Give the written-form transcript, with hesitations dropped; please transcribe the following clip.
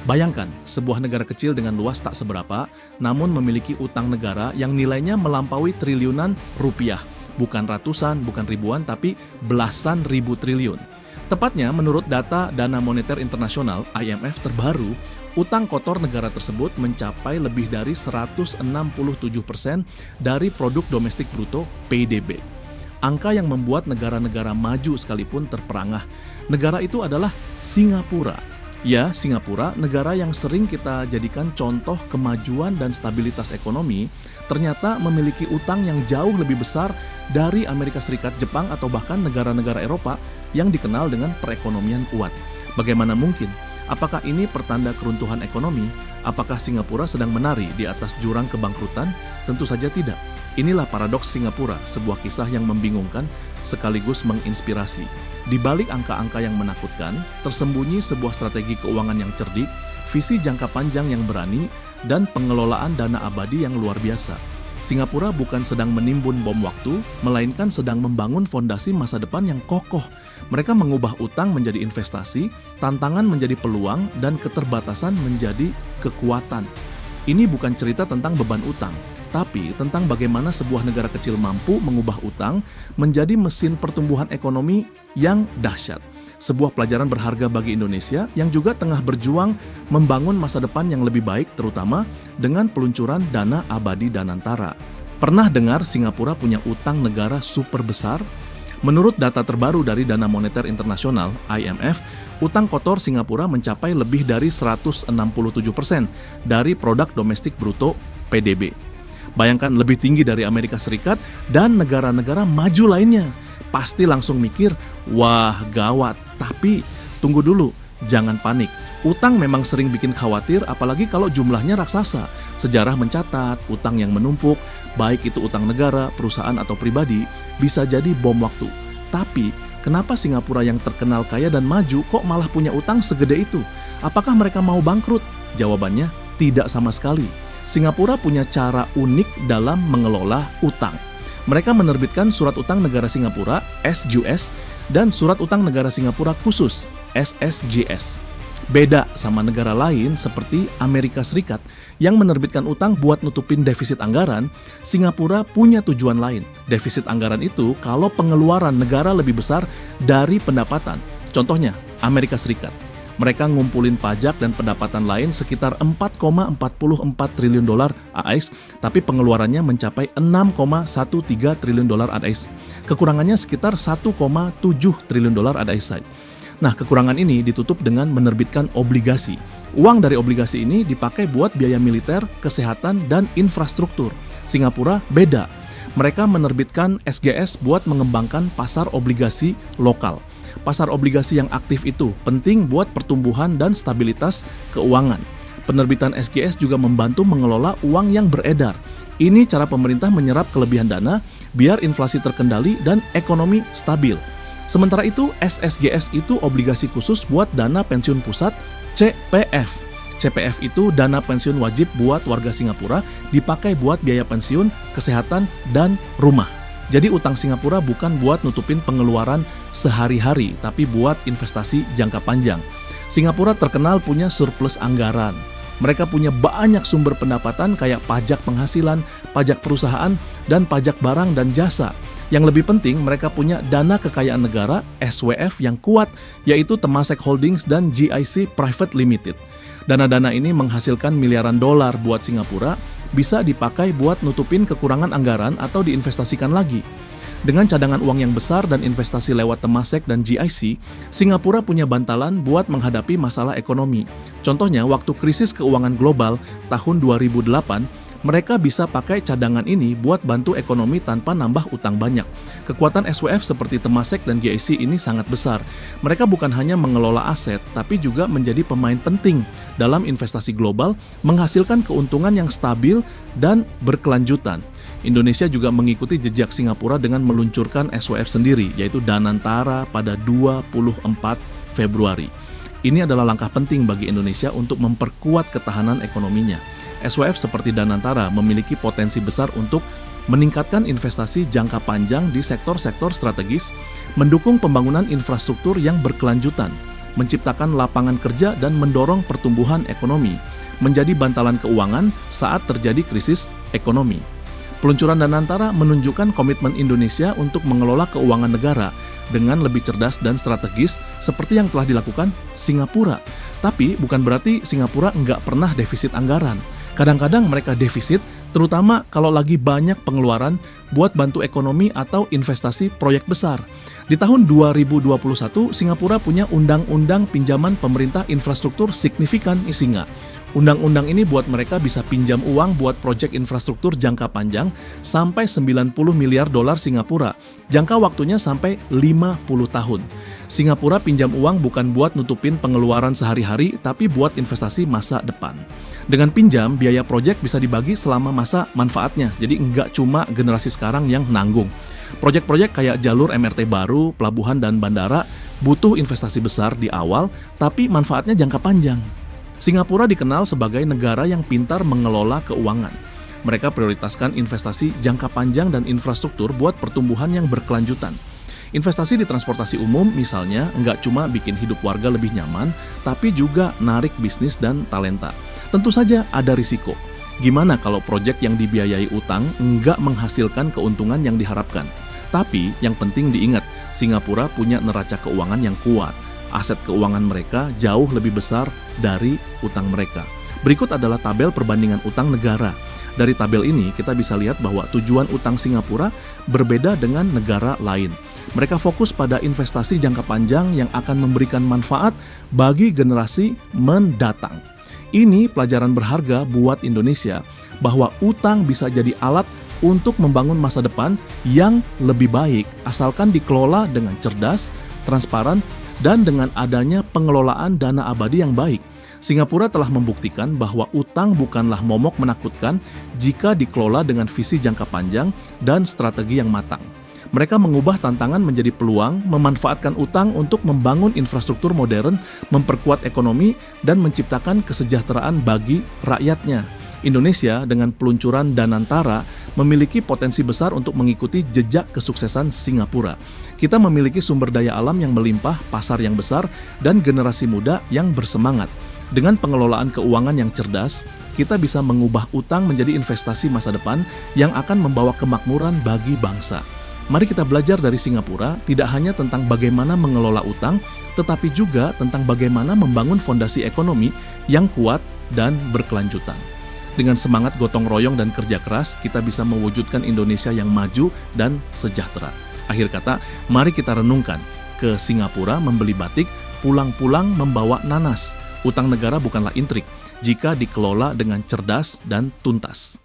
Bayangkan, sebuah negara kecil dengan luas tak seberapa, namun memiliki utang negara yang nilainya melampaui triliunan rupiah. Bukan ratusan, bukan ribuan, tapi belasan ribu triliun. Tepatnya, menurut data Dana Moneter Internasional (IMF) terbaru, utang kotor negara tersebut mencapai lebih dari 167% dari produk domestik bruto (PDB). Angka yang membuat negara-negara maju sekalipun terperangah. Negara itu adalah Singapura. Ya, Singapura, negara yang sering kita jadikan contoh kemajuan dan stabilitas ekonomi, ternyata memiliki utang yang jauh lebih besar dari Amerika Serikat, Jepang, atau bahkan negara-negara Eropa yang dikenal dengan perekonomian kuat. Bagaimana mungkin? Apakah ini pertanda keruntuhan ekonomi? Apakah Singapura sedang menari di atas jurang kebangkrutan? Tentu saja tidak. Inilah paradoks Singapura, sebuah kisah yang membingungkan sekaligus menginspirasi. Di balik angka-angka yang menakutkan, tersembunyi sebuah strategi keuangan yang cerdik, visi jangka panjang yang berani, dan pengelolaan dana abadi yang luar biasa. Singapura bukan sedang menimbun bom waktu, melainkan sedang membangun fondasi masa depan yang kokoh. Mereka mengubah utang menjadi investasi, tantangan menjadi peluang, dan keterbatasan menjadi kekuatan. Ini bukan cerita tentang beban utang, tapi tentang bagaimana sebuah negara kecil mampu mengubah utang menjadi mesin pertumbuhan ekonomi yang dahsyat. Sebuah pelajaran berharga bagi Indonesia yang juga tengah berjuang membangun masa depan yang lebih baik, terutama dengan peluncuran dana abadi Danantara. Pernah dengar Singapura punya utang negara super besar? Menurut data terbaru dari Dana Moneter Internasional (IMF), utang kotor Singapura mencapai lebih dari 167% dari produk domestik bruto (PDB). Bayangkan, lebih tinggi dari Amerika Serikat dan negara-negara maju lainnya. Pasti langsung mikir, wah gawat. Tapi tunggu dulu, jangan panik. Utang memang sering bikin khawatir, apalagi kalau jumlahnya raksasa. Sejarah mencatat, utang yang menumpuk, baik itu utang negara, perusahaan, atau pribadi, bisa jadi bom waktu. Tapi, kenapa Singapura yang terkenal kaya dan maju kok malah punya utang segede itu? Apakah mereka mau bangkrut? Jawabannya, tidak sama sekali. Singapura punya cara unik dalam mengelola utang. Mereka menerbitkan surat utang negara Singapura (SUS) dan surat utang negara Singapura khusus (SSGS). Beda sama negara lain seperti Amerika Serikat yang menerbitkan utang buat nutupin defisit anggaran, Singapura punya tujuan lain. Defisit anggaran itu kalau pengeluaran negara lebih besar dari pendapatan. Contohnya, Amerika Serikat. Mereka ngumpulin pajak dan pendapatan lain sekitar 4,44 triliun dolar AS, tapi pengeluarannya mencapai 6,13 triliun dolar AS. Kekurangannya sekitar 1,7 triliun dolar AS. Nah, kekurangan ini ditutup dengan menerbitkan obligasi. Uang dari obligasi ini dipakai buat biaya militer, kesehatan, dan infrastruktur. Singapura beda. Mereka menerbitkan SGS buat mengembangkan pasar obligasi lokal. Pasar obligasi yang aktif itu penting buat pertumbuhan dan stabilitas keuangan. Penerbitan SGS juga membantu mengelola uang yang beredar. Ini cara pemerintah menyerap kelebihan dana biar inflasi terkendali dan ekonomi stabil. Sementara itu, SSGS itu obligasi khusus buat dana pensiun pusat CPF. CPF itu dana pensiun wajib buat warga Singapura, dipakai buat biaya pensiun, kesehatan, dan rumah. Jadi utang Singapura bukan buat nutupin pengeluaran sehari-hari, tapi buat investasi jangka panjang. Singapura terkenal punya surplus anggaran. Mereka punya banyak sumber pendapatan kayak pajak penghasilan, pajak perusahaan, dan pajak barang dan jasa. Yang lebih penting, mereka punya dana kekayaan negara (SWF) yang kuat, yaitu Temasek Holdings dan GIC Private Limited. Dana-dana ini menghasilkan miliaran dolar buat Singapura, bisa dipakai buat nutupin kekurangan anggaran atau diinvestasikan lagi. Dengan cadangan uang yang besar dan investasi lewat Temasek dan GIC, Singapura punya bantalan buat menghadapi masalah ekonomi. Contohnya, waktu krisis keuangan global tahun 2008, mereka bisa pakai cadangan ini buat bantu ekonomi tanpa nambah utang banyak. Kekuatan SWF seperti Temasek dan GIC ini sangat besar. Mereka bukan hanya mengelola aset, tapi juga menjadi pemain penting dalam investasi global, menghasilkan keuntungan yang stabil dan berkelanjutan. Indonesia juga mengikuti jejak Singapura dengan meluncurkan SWF sendiri, yaitu Danantara pada 24 Februari. Ini adalah langkah penting bagi Indonesia untuk memperkuat ketahanan ekonominya. SWF seperti Danantara memiliki potensi besar untuk meningkatkan investasi jangka panjang di sektor-sektor strategis, mendukung pembangunan infrastruktur yang berkelanjutan, menciptakan lapangan kerja dan mendorong pertumbuhan ekonomi, menjadi bantalan keuangan saat terjadi krisis ekonomi. Peluncuran Danantara menunjukkan komitmen Indonesia untuk mengelola keuangan negara dengan lebih cerdas dan strategis seperti yang telah dilakukan Singapura. Tapi bukan berarti Singapura nggak pernah defisit anggaran. Kadang-kadang mereka defisit, terutama kalau lagi banyak pengeluaran buat bantu ekonomi atau investasi proyek besar. Di tahun 2021, Singapura punya undang-undang pinjaman pemerintah infrastruktur signifikan (ISINGA). Undang-undang ini buat mereka bisa pinjam uang buat proyek infrastruktur jangka panjang sampai 90 miliar dolar Singapura. Jangka waktunya sampai 50 tahun. Singapura pinjam uang bukan buat nutupin pengeluaran sehari-hari, tapi buat investasi masa depan. Dengan pinjam, biaya proyek bisa dibagi selama masa manfaatnya, jadi nggak cuma generasi sekarang yang nanggung. Proyek-proyek kayak jalur MRT baru, pelabuhan, dan bandara butuh investasi besar di awal, tapi manfaatnya jangka panjang. Singapura dikenal sebagai negara yang pintar mengelola keuangan. Mereka prioritaskan investasi jangka panjang dan infrastruktur buat pertumbuhan yang berkelanjutan. Investasi di transportasi umum misalnya nggak cuma bikin hidup warga lebih nyaman, tapi juga narik bisnis dan talenta. Tentu saja ada risiko. Gimana kalau proyek yang dibiayai utang nggak menghasilkan keuntungan yang diharapkan? Tapi yang penting diingat, Singapura punya neraca keuangan yang kuat. Aset keuangan mereka jauh lebih besar dari utang mereka. Berikut adalah tabel perbandingan utang negara. Dari tabel ini kita bisa lihat bahwa tujuan utang Singapura berbeda dengan negara lain. Mereka fokus pada investasi jangka panjang yang akan memberikan manfaat bagi generasi mendatang. Ini pelajaran berharga buat Indonesia bahwa utang bisa jadi alat untuk membangun masa depan yang lebih baik asalkan dikelola dengan cerdas, transparan, dan dengan adanya pengelolaan dana abadi yang baik. Singapura telah membuktikan bahwa utang bukanlah momok menakutkan jika dikelola dengan visi jangka panjang dan strategi yang matang. Mereka mengubah tantangan menjadi peluang, memanfaatkan utang untuk membangun infrastruktur modern, memperkuat ekonomi, dan menciptakan kesejahteraan bagi rakyatnya. Indonesia dengan peluncuran Danantara memiliki potensi besar untuk mengikuti jejak kesuksesan Singapura. Kita memiliki sumber daya alam yang melimpah, pasar yang besar, dan generasi muda yang bersemangat. Dengan pengelolaan keuangan yang cerdas, kita bisa mengubah utang menjadi investasi masa depan yang akan membawa kemakmuran bagi bangsa. Mari kita belajar dari Singapura, tidak hanya tentang bagaimana mengelola utang, tetapi juga tentang bagaimana membangun fondasi ekonomi yang kuat dan berkelanjutan. Dengan semangat gotong royong dan kerja keras, kita bisa mewujudkan Indonesia yang maju dan sejahtera. Akhir kata, mari kita renungkan. Ke Singapura membeli batik, pulang-pulang membawa nanas. Utang negara bukanlah intrik jika dikelola dengan cerdas dan tuntas.